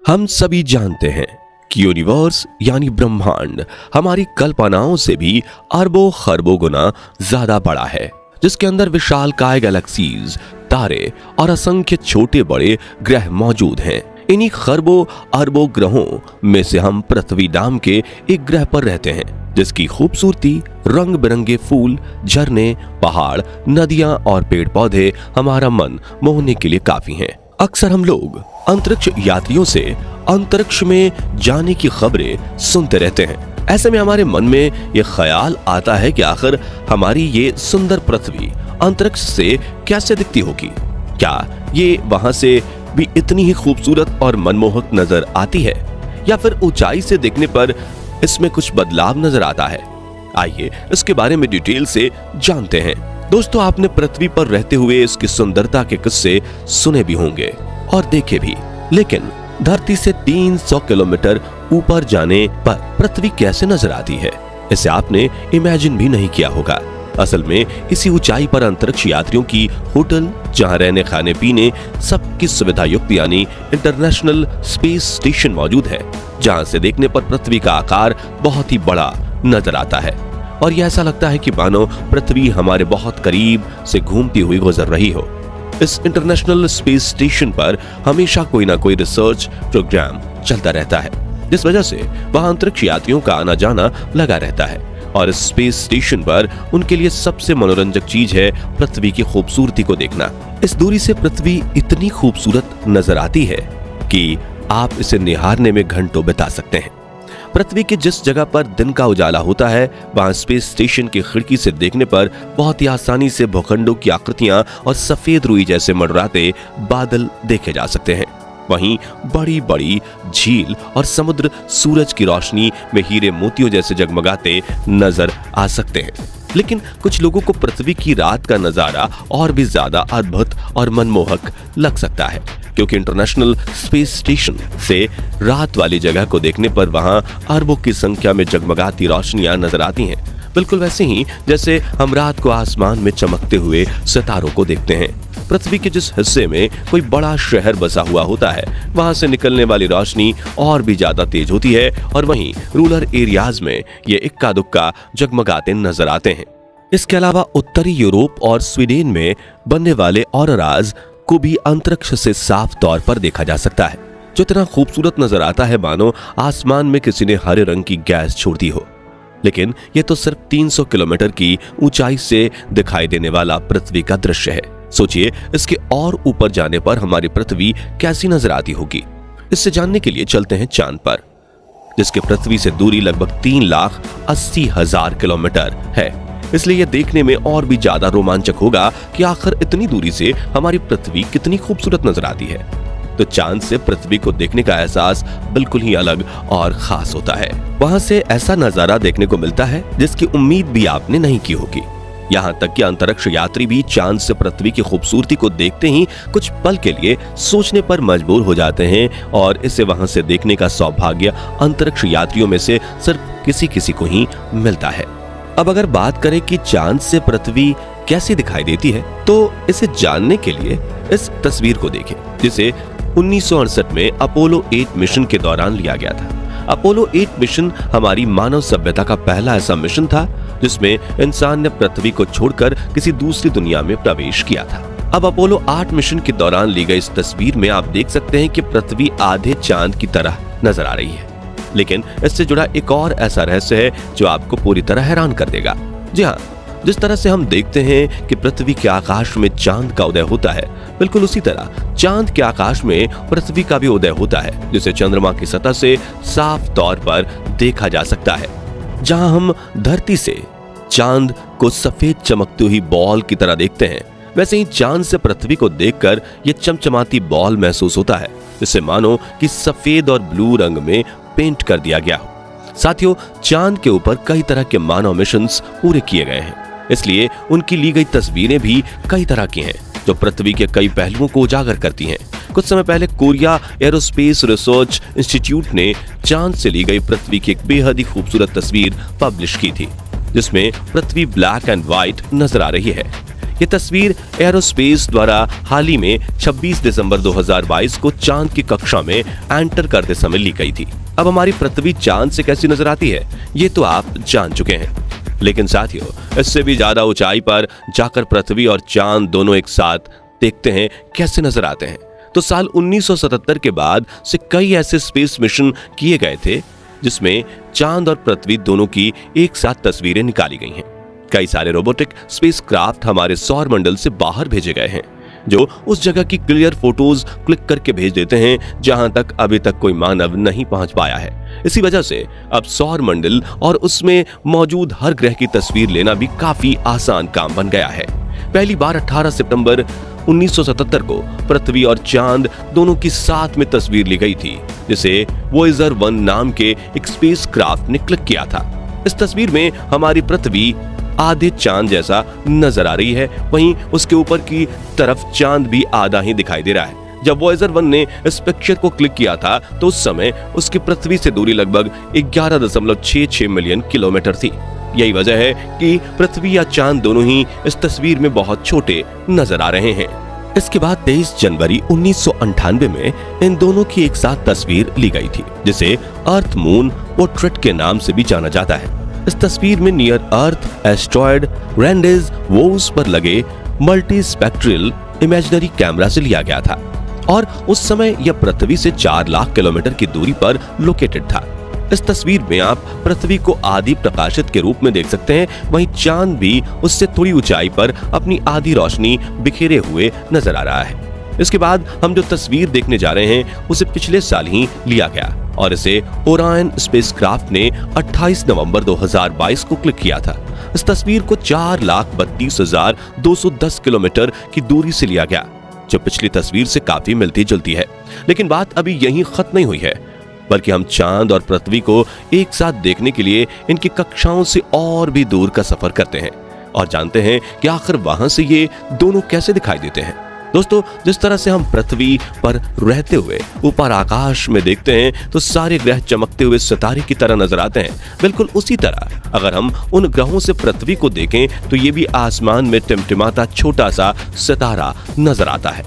हम सभी जानते हैं कि यूनिवर्स यानी ब्रह्मांड हमारी कल्पनाओं से भी अरबों खरबों गुना ज्यादा बड़ा है, जिसके अंदर विशालकाय गैलेक्सीज, तारे और असंख्य छोटे बड़े ग्रह मौजूद हैं। इन्हीं खरबों अरबों ग्रहों में से हम पृथ्वी नाम के एक ग्रह पर रहते हैं, जिसकी खूबसूरती, रंग बिरंगे फूल, झरने, पहाड़, नदियां और पेड़ पौधे हमारा मन मोहने के लिए काफी हैं। अक्सर हम लोग अंतरिक्ष यात्रियों से अंतरिक्ष में जाने की खबरें सुनते रहते हैं। ऐसे में हमारे मन में ये ख्याल आता है कि आखिर हमारी ये सुंदर पृथ्वी अंतरिक्ष से कैसे दिखती होगी। क्या ये वहां से भी इतनी ही खूबसूरत और मनमोहक नजर आती है, या फिर ऊंचाई से देखने पर इसमें कुछ बदलाव नजर आता है? आइए इसके बारे में डिटेल से जानते हैं। दोस्तों, आपने पृथ्वी पर रहते हुए इसकी सुंदरता के किस्से सुने भी होंगे और देखे भी, लेकिन धरती से 300 किलोमीटर ऊपर जाने पर पृथ्वी कैसे नजर आती है, इसे आपने इमेजिन भी नहीं किया होगा। असल में इसी ऊंचाई पर अंतरिक्ष यात्रियों की होटल, जहां रहने खाने पीने सबकी सुविधा युक्त यानी इंटरनेशनल स्पेस स्टेशन मौजूद है, जहां से देखने पर पृथ्वी का आकार बहुत ही बड़ा नजर आता है और यह ऐसा लगता है कि मानो पृथ्वी हमारे बहुत करीब से घूमती हुई गुजर रही हो। इस इंटरनेशनल स्पेस स्टेशन पर हमेशा कोई ना कोई रिसर्च प्रोग्राम चलता रहता है, जिस वजह से वहां अंतरिक्ष यात्रियों का आना जाना लगा रहता है और इस स्पेस स्टेशन पर उनके लिए सबसे मनोरंजक चीज है पृथ्वी की खूबसूरती को देखना। इस दूरी से पृथ्वी इतनी खूबसूरत नजर आती है कि आप इसे निहारने में घंटों बिता सकते हैं। पृथ्वी की जिस जगह पर दिन का उजाला होता है, वहां स्पेस स्टेशन की खिड़की से देखने पर बहुत ही आसानी से भूखंडों की आकृतियां और सफेद रुई जैसे मंडराते बादल देखे जा सकते हैं। वहीं बड़ी बड़ी झील और समुद्र सूरज की रोशनी में हीरे मोतियों जैसे जगमगाते नजर आ सकते हैं। लेकिन कुछ लोगों को पृथ्वी की रात का नजारा और भी ज्यादा अद्भुत और मनमोहक लग सकता है, क्योंकि इंटरनेशनल स्पेस स्टेशन से रात वाली जगह को देखने पर वहां अरबों की संख्या में जगमगाती रोशनियां नजर आती हैं, बिल्कुल वैसे ही जैसे हम रात को आसमान में चमकते हुए सितारों को देखते हैं। पृथ्वी के जिस हिस्से में कोई बड़ा शहर बसा हुआ होता है, वहां से निकलने वाली रोशनी और भी ज्यादा तेज होती है और वहीं रूरल एरियाज में ये इक्का दुक्का जगमगाते नजर आते हैं। इसके अलावा उत्तरी यूरोप और स्वीडन में बनने वाले ऑरोराज को भी अंतरिक्ष से साफ तौर पर देखा जा सकता है, जो इतना खूबसूरत नजर आता है मानो आसमान में किसी ने हरे रंग की गैस छोड़ दी हो। लेकिन यह तो सिर्फ 300 किलोमीटर की ऊंचाई से दिखाई देने वाला पृथ्वी का दृश्य है। सोचिए इसके और ऊपर जाने पर हमारी पृथ्वी कैसी नजर आती होगी। इससे जानने के लिए चलते हैं चांद पर, जिसके पृथ्वी से दूरी लगभग 3,80,000 किलोमीटर है। इसलिए यह देखने में और भी ज्यादा रोमांचक होगा कि आखिर इतनी दूरी से हमारी पृथ्वी कितनी खूबसूरत नजर आती है। तो चांद से पृथ्वी को देखने का एहसास बिल्कुल ही अलग और खास होता है। वहां से ऐसा नजारा देखने को मिलता है जिसकी उम्मीद भी आपने नहीं की होगी। यहाँ तक कि अंतरिक्ष यात्री भी चांद से पृथ्वी की खूबसूरती को देखते ही कुछ पल के लिए सोचने पर मजबूर हो जाते हैं और इसे वहां से देखने का सौभाग्य अंतरिक्ष यात्रियों में से सिर्फ किसी किसी को ही मिलता है। अब अगर बात करें कि चांद से पृथ्वी कैसी दिखाई देती है, तो इसे जानने के लिए इस तस्वीर को देखें, जिसे 1968 में अपोलो 8 मिशन के दौरान लिया गया था। अपोलो 8 मिशन हमारी मानव सभ्यता का पहला ऐसा मिशन था जिसमें इंसान ने पृथ्वी को छोड़कर किसी दूसरी दुनिया में प्रवेश किया था। अब अपोलो 8 मिशन के दौरान ली गई इस तस्वीर में आप देख सकते हैं कि पृथ्वी आधे चांद की तरह नजर आ रही है। लेकिन इससे जुड़ा एक और ऐसा रहस्य है जो आपको पूरी तरह हैरान कर देगा। जी हाँ, जिस तरह से हम देखते हैं कि पृथ्वी के आकाश में चांद का उदय होता है, बिल्कुल उसी तरह चांद के आकाश में पृथ्वी का भी उदय होता है, जिसे चंद्रमा की सतह से साफ तौर पर देखा जा सकता है। जहां हम धरती से चांद को सफेद चमकती हुई बॉल की तरह देखते हैं, वैसे ही चांद से पृथ्वी को देखकर ये चमचमाती बॉल महसूस होता है, जिससे मानो कि सफेद और ब्लू रंग में पेंट कर दिया गया हो। साथियों, चांद के ऊपर कई तरह के मानव मिशंस पूरे किए गए हैं, इसलिए उनकी ली गई तस्वीरें भी कई तरह की हैं, जो पृथ्वी के कई पहलुओं को उजागर करती हैं। कुछ समय पहले कोरिया एरोस्पेस रिसर्च इंस्टीट्यूट ने चांद से ली गई पृथ्वी की एक बेहद ही खूबसूरत तस्वीर पब्लिश की थी, जिसमें पृथ्वी ब्लैक एंड व्हाइट नजर आ रही है। ये तस्वीर एरोस्पेस द्वारा हाल ही में 26 दिसंबर 2022 को चांद की कक्षा में एंटर करते समय ली गई थी। अब हमारी पृथ्वी चांद से कैसी नजर आती है ये तो आप जान चुके हैं, लेकिन साथियों इससे भी ज्यादा ऊंचाई पर जाकर पृथ्वी और चांद दोनों एक साथ देखते हैं कैसे नजर आते हैं। तो साल 1977 के बाद से कई ऐसे स्पेस मिशन किए गए थे जिसमें चांद और पृथ्वी दोनों की एक साथ तस्वीरें निकाली गई हैं। कई सारे रोबोटिक स्पेसक्राफ्ट हमारे सौर मंडल से बाहर भेजे गए हैं जो उस जगह की क्लियर फोटोज क्लिक करके भेज देते हैं जहां तक अभी तक कोई मानव नहीं पहुंच पाया है। इसी वजह से अब सौर मंडल और उसमें मौजूद हर ग्रह की तस्वीर लेना भी काफी आसान काम बन गया है। पहली बार 18 सितंबर 1977 को पृथ्वी और चांद दोनों की साथ में तस्वीर ली गई थी जिसे वॉयेजर 1 नाम के एक स्पेसक्राफ्ट ने क्लिक किया था। इस तस्वीर में हमारी पृथ्वी आधे चांद जैसा नजर आ रही है, वहीं उसके ऊपर की तरफ चांद भी आधा ही दिखाई दे रहा है। जब वॉयेजर 1 ने इस पिक्चर को क्लिक किया था तो उस समय उसकी पृथ्वी से दूरी लगभग 11.66 मिलियन किलोमीटर थी। यही वजह है कि पृथ्वी या चांद दोनों ही इस तस्वीर में बहुत छोटे नजर आ रहे हैं। इसके बाद 23 जनवरी 1998 में इन दोनों की एक साथ तस्वीर ली गई थी जिसे अर्थ मून पोर्ट्रेट के नाम से भी जाना जाता है। इस तस्वीर में नियर अर्थ एस्ट्रॉयड रेंडेज वोस पर लगे मल्टी स्पेक्ट्रल इमेजिनरी कैमरा से लिया गया था और उस समय यह पृथ्वी से 4 लाख किलोमीटर की दूरी पर लोकेटेड था। इस तस्वीर में आप पृथ्वी को आधी प्रकाशित के रूप में देख सकते हैं, वहीं चांद भी उससे थोड़ी ऊंचाई पर अपनी आधी रोशनी बिखेरे हुए नजर आ रहा है। इसके बाद हम जो तस्वीर देखने जा रहे हैं उसे पिछले साल ही लिया गया और इसे ओरायन स्पेसक्राफ्ट ने 28 नवंबर 2022 को क्लिक किया था। इस तस्वीर को 4,32,210 किलोमीटर की दूरी से लिया गया जो पिछली तस्वीर से काफी मिलती जुलती है। लेकिन बात अभी यहीं खत्म नहीं हुई है, बल्कि हम चांद और पृथ्वी को एक साथ देखने के लिए इनकी कक्षाओं से और भी दूर का सफर करते हैं और जानते हैं कि आखिर वहां से ये दोनों कैसे दिखाई देते हैं। दोस्तों, जिस तरह से हम पृथ्वी पर रहते हुए ऊपर आकाश में देखते हैं तो सारे ग्रह चमकते हुए सितारे की तरह नजर आते हैं, बिल्कुल उसी तरह अगर हम उन ग्रहों से पृथ्वी को देखें तो ये भी आसमान में टिमटिमाता छोटा सा सितारा नजर आता है।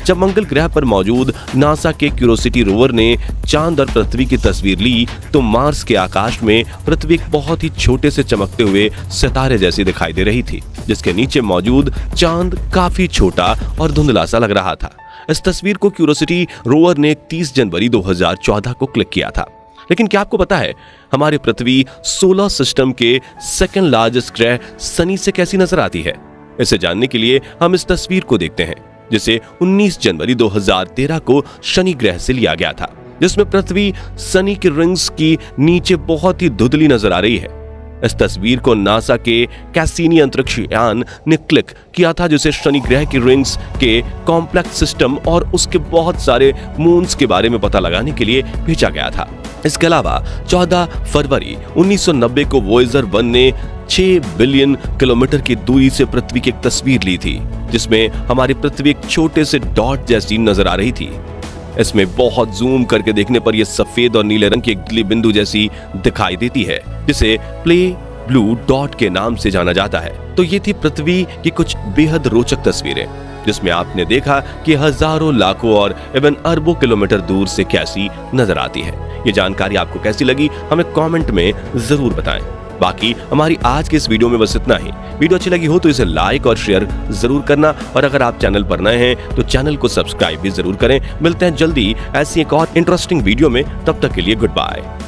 जब मंगल ग्रह पर मौजूद नासा के क्यूरोसिटी रोवर ने चांद और पृथ्वी की तस्वीर ली तो मार्स के आकाश में पृथ्वी एक बहुत ही छोटे से चमकते हुए सितारे जैसी दिखाई दे रही थी जिसके नीचे मौजूद चांद काफी छोटा और धुंधला सा लग रहा था। इस तस्वीर को क्यूरोसिटी रोवर ने 30 जनवरी 2014 को क्लिक किया था। लेकिन क्या आपको पता है हमारी पृथ्वी सोलर सिस्टम के सेकंड लार्जेस्ट ग्रह शनि से कैसी नजर आती है? इसे जानने के लिए हम इस तस्वीर को देखते हैं जिसे 19 जनवरी 2013 को शनि ग्रह से लिया गया था, जिसमें पृथ्वी शनि की रिंग्स की नीचे बहुत ही धुंधली नजर आ रही है। इस तस्वीर को नासा के कैसिनी अंतरिक्ष यान ने क्लिक किया था जिसे शनि ग्रह की रिंग्स के कॉम्प्लेक्स सिस्टम और उसके बहुत सारे मून्स के बारे में पता लगाने के लिए भेजा गया था। इसके अलावा 14 फरवरी 1990 को वॉयेजर 1 ने 6 बिलियन किलोमीटर की दूरी से पृथ्वी की एक तस्वीर ली थी जिसमें हमारी पृथ्वी एक छोटे से डॉट जैसी नजर आ रही थी। इसमें बहुत जूम करके देखने पर यह सफेद और नीले रंग की एक गिली बिंदु जैसी दिखाई देती है जिसे प्ले ब्लू डॉट के नाम से जाना जाता है। तो ये थी पृथ्वी की कुछ बेहद रोचक तस्वीरें जिसमें आपने देखा कि हजारों लाखों और इवन अरबों किलोमीटर दूर से कैसी नजर आती है। ये जानकारी आपको कैसी लगी हमें कमेंट में जरूर बताएं। बाकी हमारी आज के इस वीडियो में बस इतना ही। वीडियो अच्छी लगी हो तो इसे लाइक और शेयर जरूर करना और अगर आप चैनल पर नए हैं तो चैनल को सब्सक्राइब भी जरूर करें। मिलते हैं जल्दी ऐसी एक और इंटरेस्टिंग वीडियो में, तब तक के लिए गुड बाय।